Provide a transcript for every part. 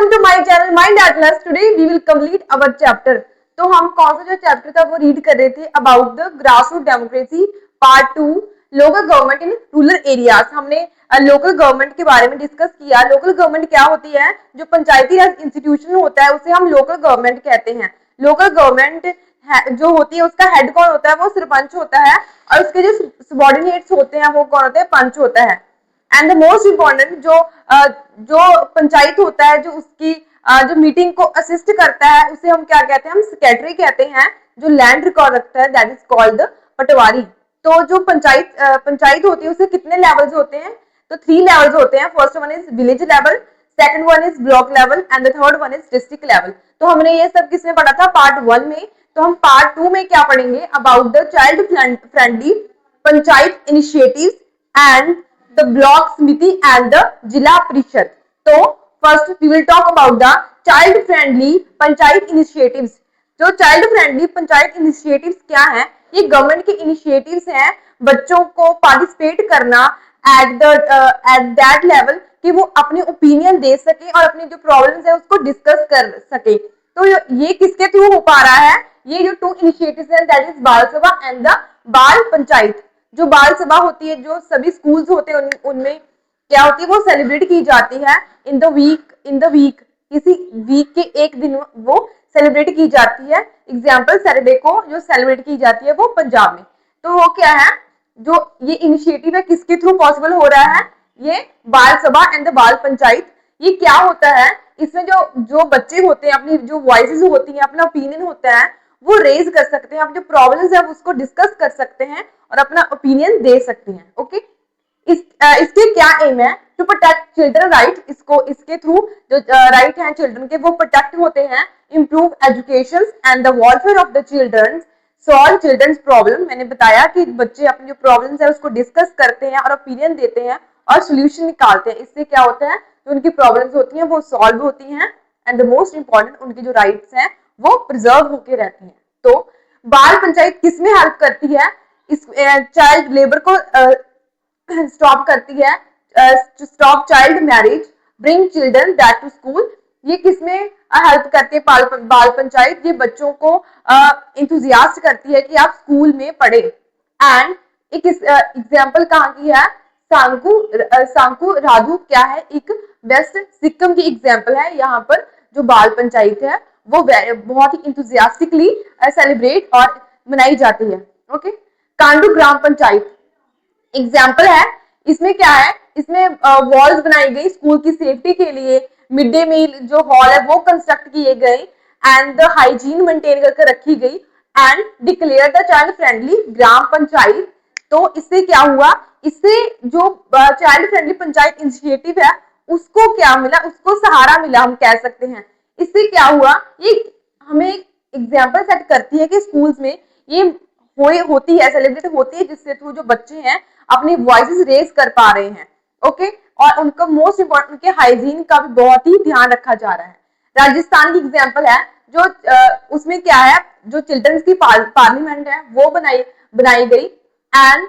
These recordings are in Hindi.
Welcome to my channel Mind Atlas. Today we will complete our chapter. तो हम कौन सा जो चैप्टर था वो रीड कर रहे थे about the grassroot democracy part 2 local government in rural areas. हमने लोकल गवर्नमेंट के बारे में डिस्कस किया। लोकल गवर्नमेंट क्या होती है? जो पंचायती राज इंस्टीट्यूशन होता है उसे हम लोकल गवर्नमेंट कहते हैं। लोकल गवर्नमेंट जो होती है उसका हेड कौन होता है? वो सरपंच होता है और उसके जो सबॉर्डिनेट्स होते हैं वो कौन होते हैं? पंच होता है। एंड द मोस्ट इम्पोर्टेंट जो पंचायत होता है जो उसकी जो मीटिंग को असिस्ट करता है उसे हम क्या कहते हैं? हम सेक्रेटरी कहते हैं। जो लैंड रिकॉर्ड रखता है दैट इज कॉल्ड पटवारी। तो जो पंचायत होती है उसे कितने लेवल्स होते हैं? तो 3 लेवल्स होते हैं। First one is village level, second one is block level and the third one is district level. तो हमने ये सब किसमें पढ़ा था? पार्ट 1 में। तो हम पार्ट 2 में क्या पढ़ेंगे? About the child friendly panchayat initiatives and the block samiti and the zila parishad. तो first we will talk about the child friendly panchayat initiatives. जो चाइल्ड फ्रेंडली पंचायत इनिशिएटिव्स क्या है? ये गवर्नमेंट के इनिशिएटिव्स हैं बच्चों को पार्टिसिपेट करना एट दैट लेवल कि वो अपने ओपिनियन दे सके और अपनी जो प्रॉब्लम्स है उसको डिस्कस कर सके। तो ये किसके थ्रू हो पा रहा है? ये जो 2 इनिशिएटिव्स हैं दैट इज बाल सभा एंड द बाल पंचायत। जो बाल सभा होती है जो सभी स्कूल्स होते हैं उनमें क्या होती है? वो सेलिब्रेट की जाती है इन द वीक किसी वीक के एक दिन वो सेलिब्रेट की जाती है। एग्जाम्पल सैटरडे को जो सेलिब्रेट की जाती है वो पंजाब में। तो वो क्या है? जो ये इनिशिएटिव है किसके थ्रू पॉसिबल हो रहा है? ये बाल सभा एंड द बाल पंचायत। ये क्या होता है? इसमें जो बच्चे होते हैं अपनी जो वॉइसेस होती हैं, अपना ओपिनियन होता है वो रेज कर सकते हैं, अपनी जो प्रॉब्लम्स है उसको डिस्कस कर सकते हैं और अपना ओपिनियन दे सकते हैं। ओके, इसके क्या एम है? To protect children right. इसके थ्रू जो राइट है चिल्ड्रन के वो प्रोटेक्ट होते हैं। Improve education and the welfare of the children, solve children's problem. मैंने बताया कि बच्चे अपनी जो प्रॉब्लम्स है उसको डिस्कस करते हैं और ओपिनियन देते हैं और सोल्यूशन निकालते हैं। इससे क्या होता है? जो उनकी प्रॉब्लम्स होती हैं वो सॉल्व होती हैं एंड द मोस्ट इंपॉर्टेंट उनकी जो राइट्स हैं वो प्रिजर्व होके रहती हैं। तो बाल पंचायत किसमें हेल्प करती है? इस चाइल्ड लेबर को स्टॉप करती है, stop child marriage, bring children back to school. ये किसमें हेल्प करती है? बाल पंचायत। ये बच्चों को इंथुजियास्ट करती है कि आप स्कूल में पढ़े। एंड एक एग्जाम्पल कहाँ की है? सांकू राधू क्या है? एक वेस्ट सिक्किम की एग्जाम्पल है। यहाँ पर जो बाल पंचायत है वो बहुत ही इंथुजियास्टिकली सेलिब्रेट और मनाई जाती है। ओके, कांडू ग्राम पंचायत एग्जाम्पल है। इसमें क्या है? इसमें वॉल्स बनाई गई स्कूल की सेफ्टी के लिए, मिड डे मील जो हॉल है वो कंस्ट्रक्ट किए गए एंड द हाइजीन मेंटेन करके रखी गई and declare the child friendly gram panchayat. तो इससे क्या हुआ? इससे जो चाइल्ड फ्रेंडली पंचायत इनिशिएटिव है उसको क्या मिला? उसको सहारा मिला हम कह सकते हैं। इससे क्या हुआ? ये हमें एग्जाम्पल सेट करती है कि स्कूल्स में ये होती है, सेलिब्रेट होती है, जिससे थ्रू जो बच्चे हैं अपनी वॉइसेस रेज कर पा रहे हैं। ओके, और उनका मोस्ट इंपॉर्टेंट उनके हाइजीन का भी बहुत ही ध्यान रखा जा रहा है। राजस्थान की एग्जाम्पल है जो उसमें क्या है? जो चिल्ड्रंस की पार्लियामेंट है वो बनाई गई एंड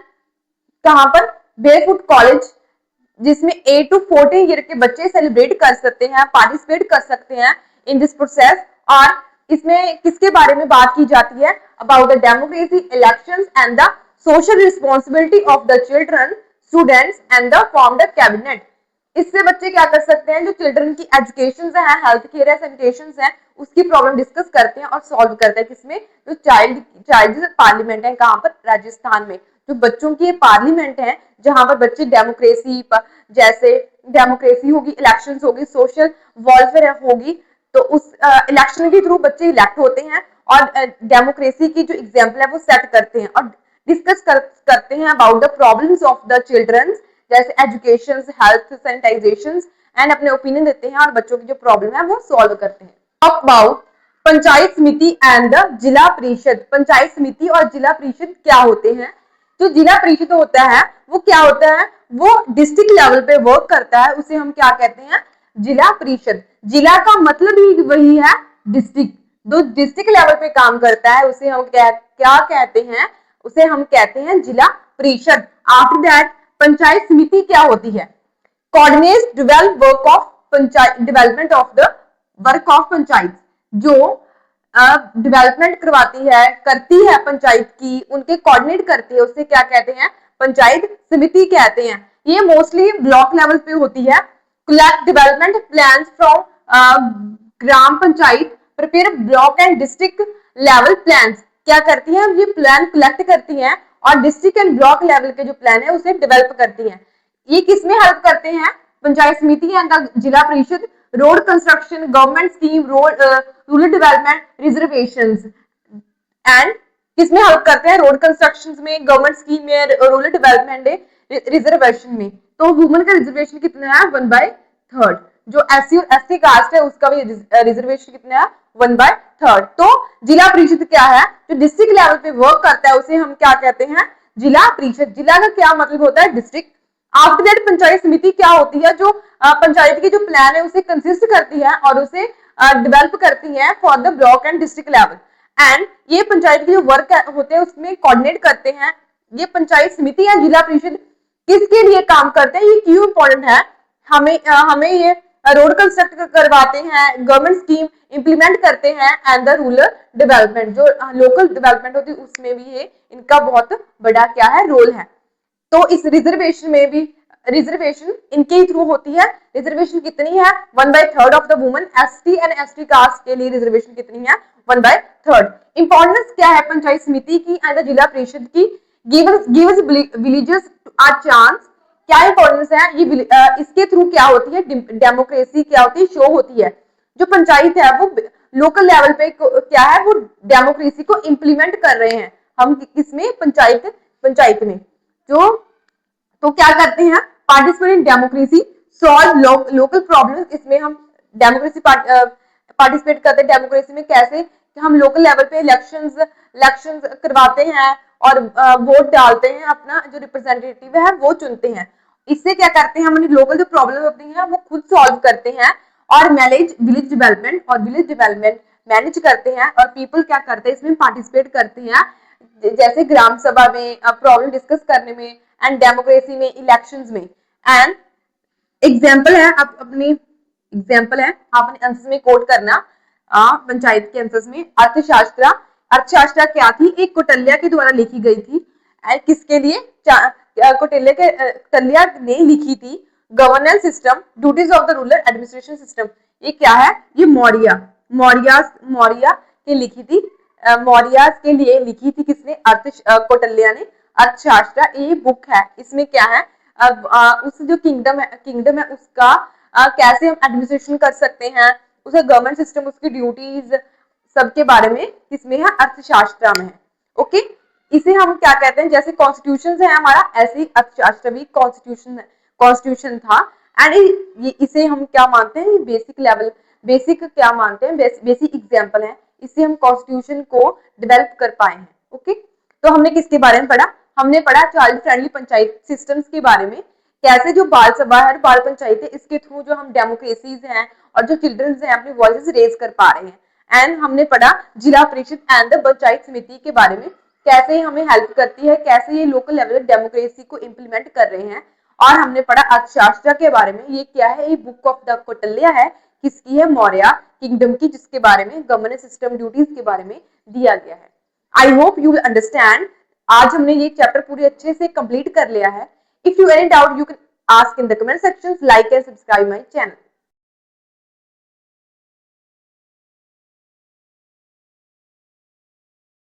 कहां पर? बेयरफुट कॉलेज, जिसमें 8 to 14 ईयर के बच्चे सेलिब्रेट कर सकते हैं, पार्टिसिपेट कर सकते हैं इन दिस प्रोसेस। और इसमें किसके बारे में बात की जाती है? About the democracy, elections and the social responsibility of the children, students and the formed cabinet. इससे बच्चे क्या कर सकते हैं? जो चिल्ड्रन की एजुकेशन है, हेल्थ केयर है, सैनिटेशन है, उसकी प्रॉब्लम डिस्कस करते हैं और सॉल्व करते हैं। किसमें? जो चाइल्ड पार्लियामेंट है, कहां पर? राजस्थान में। जो बच्चों की पार्लियामेंट है जहां पर बच्चे डेमोक्रेसी, जैसे डेमोक्रेसी होगी, इलेक्शंस होगी, सोशल वेलफेयर होगी, तो उस इलेक्शन के थ्रू बच्चे इलेक्ट होते हैं और डेमोक्रेसी की जो एग्जाम्पल है वो सेट करते हैं और डिस्कस करते हैं about the problems of the childrens, जैसे एजुकेशन, हेल्थ, सैनिटाइजेशन एंड अपने ओपिनियन देते हैं और बच्चों की जो प्रॉब्लम है वो सॉल्व करते हैं। अबाउट पंचायत समिति एंड द जिला परिषद। पंचायत समिति और जिला परिषद क्या होते हैं? जो जिला परिषद होता है वो क्या होता है? वो डिस्ट्रिक्ट लेवल पे वर्क करता है, उसे हम क्या कहते हैं? जिला परिषद। जिला का मतलब ही वही है डिस्ट्रिक्ट। जो डिस्ट्रिक्ट लेवल पे काम करता है उसे हम क्या कहते हैं? उसे हम कहते हैं जिला परिषद। आफ्टर दैट पंचायत समिति क्या होती है? Coordinates develop work of panchayat development of the work of panchayat, जो डेवलपमेंट करवाती है, करती है पंचायत की, उनके कोऑर्डिनेट करती है, उससे क्या कहते हैं, पंचायत समिति कहते हैं। ये मोस्टली ब्लॉक लेवल पे होती है। Collect development plans from gram panchayat, prepare block and district level plans. क्या करती है, ये प्लान कलेक्ट करती हैं और डिस्ट्रिक्ट एंड ब्लॉक लेवल के जो प्लान है उसे डेवलप करती हैं। ये किसमें हेल्प करते हैं, पंचायत समिति एंड जिला परिषद, road construction, government scheme, road rural development, reservations. And किसमें हेल्प करते हैं, रोड कंस्ट्रक्शन में, गवर्नमेंट स्कीम में, रूरल डेवलपमेंट में, रिजर्वेशन में। तो वुमेन का रिजर्वेशन कितना है, 1/3। जो एससी और एसटी कास्ट है उसका भी रिजर्वेशन कितना है, 1/3। तो जिला परिषद क्या है, जो डिस्ट्रिक्ट लेवल पे वर्क करता है उसे हम क्या कहते हैं, जिला परिषद। जिला का क्या मतलब होता है, डिस्ट्रिक्ट। आफ्टर दैट पंचायत समिति क्या होती है, जो पंचायत की जो प्लान है उसे कंसिस्ट करती है और उसे डेवलप करती है for the block and district level. And ये पंचायत के जो वर्क होते हैं उसमें कोऑर्डिनेट करते हैं। ये पंचायत समिति या जिला परिषद किसके लिए काम करते हैं, ये क्यों इंपॉर्टेंट है, हमें ये रोड कंस्ट्रक्ट करवाते हैं, गवर्नमेंट स्कीम इंप्लीमेंट करते हैं, एंड द रूरल डेवलपमेंट, जो लोकल डेवलपमेंट होती है उसमें भी ये इनका बहुत बड़ा क्या है, रोल है। तो इस रिजर्वेशन में भी, रिजर्वेशन इनके ही थ्रू होती है। रिजर्वेशन कितनी है, 1/3 of the women. ST and ST caste के लिए रिजर्वेशन कितनी है, 1/3। इंपॉर्टेंस क्या है पंचायत समिति की एंड जिला परिषद की, गिव्स विलेजेस अ चांस। क्या इंपॉर्टेंस है, ये इसके थ्रू क्या होती है, डेमोक्रेसी क्या होती है, शो होती है। जो पंचायत है वो लोकल लेवल पे क्या है, वो डेमोक्रेसी को इंप्लीमेंट कर रहे हैं। हम किसमें, पंचायत में। जो तो क्या करते हैं, participate in democracy, solve local problems. इसमें हम डेमोक्रेसी पार्टिसिपेट करते हैं। डेमोक्रेसी में कैसे, हम लोकल लेवल पे इलेक्शंस करवाते हैं और वोट डालते हैं, अपना जो रिप्रेजेंटेटिव है वो चुनते हैं। इससे क्या करते हैं, हम लोकल जो प्रॉब्लम होती है वो खुद सॉल्व करते हैं और मैनेज विलेज डेवलपमेंट मैनेज करते हैं। और पीपल क्या करते हैं, इसमें पार्टिसिपेट करते हैं, जैसे ग्राम सभा में प्रॉब्लम डिस्कस करने में, एंड डेमोक्रेसी में, इलेक्शंस में। एंड एग्जाम्पल है, आप अपनी एग्जाम्पल है, आपने आंसर में कोट करना, पंचायत के आंसर में। अर्थशास्त्र क्या थी, एक कौटिल्य के द्वारा लिखी गई थी। किसके लिए, कौटिल्य ने लिखी थी। Governance system, duties of the rural administration system, ये क्या है, ये मौर्य के लिखी थी, मौर्य के लिए लिखी थी किसने, कौटिल्य ने अर्थशास्त्र। ये बुक है, इसमें क्या है, उस जो किंगडम है उसका कैसे हम एडमिनिस्ट्रेशन कर सकते हैं, उसका गवर्नमेंट सिस्टम, उसकी ड्यूटीज, सबके बारे में किसमें है, अर्थशास्त्र में है। ओके, इसे हम क्या कहते हैं, जैसे कॉन्स्टिट्यूशन है हमारा, ऐसे अर्थशास्त्र भी कॉन्स्टिट्यूशन था। एंड इसे हम क्या मानते हैं, बेसिक क्या मानते हैं, बेसिक एग्जाम्पल है। इससे हम कॉन्स्टिट्यूशन को डेवलप कर पाए हैं। ओके, तो हमने किसके बारे में पढ़ा, हमने पढ़ा चाइल्ड फ्रेंडली पंचायत सिस्टम्स के बारे में। कैसे जो बाल सभा है, बाल पंचायत है, इसके थ्रू जो हम डेमोक्रेसीज हैं और जो चिल्ड्रंस हैं अपनी वॉइसेस रेज कर पा रहे हैं। एंड हमने पढ़ा जिला परिषद एंड द पंचायत समिति के बारे में, कैसे हमें हेल्प करती है, कैसे ये लोकल लेवल डेमोक्रेसी को इम्प्लीमेंट कर रहे हैं। और हमने पढ़ा अर्थशास्त्र के बारे में, ये क्या है, ये बुक ऑफ द कौटिल्य है, किसकी है, मौर्य किंगडम की, जिसके बारे में गवर्नेंस सिस्टम, ड्यूटीज के बारे में दिया गया है। I hope you will understand. आज हमने ये चैप्टर पूरे अच्छे से कंप्लीट कर लिया है। If you any doubt you can ask in the comment section, like and subscribe my channel.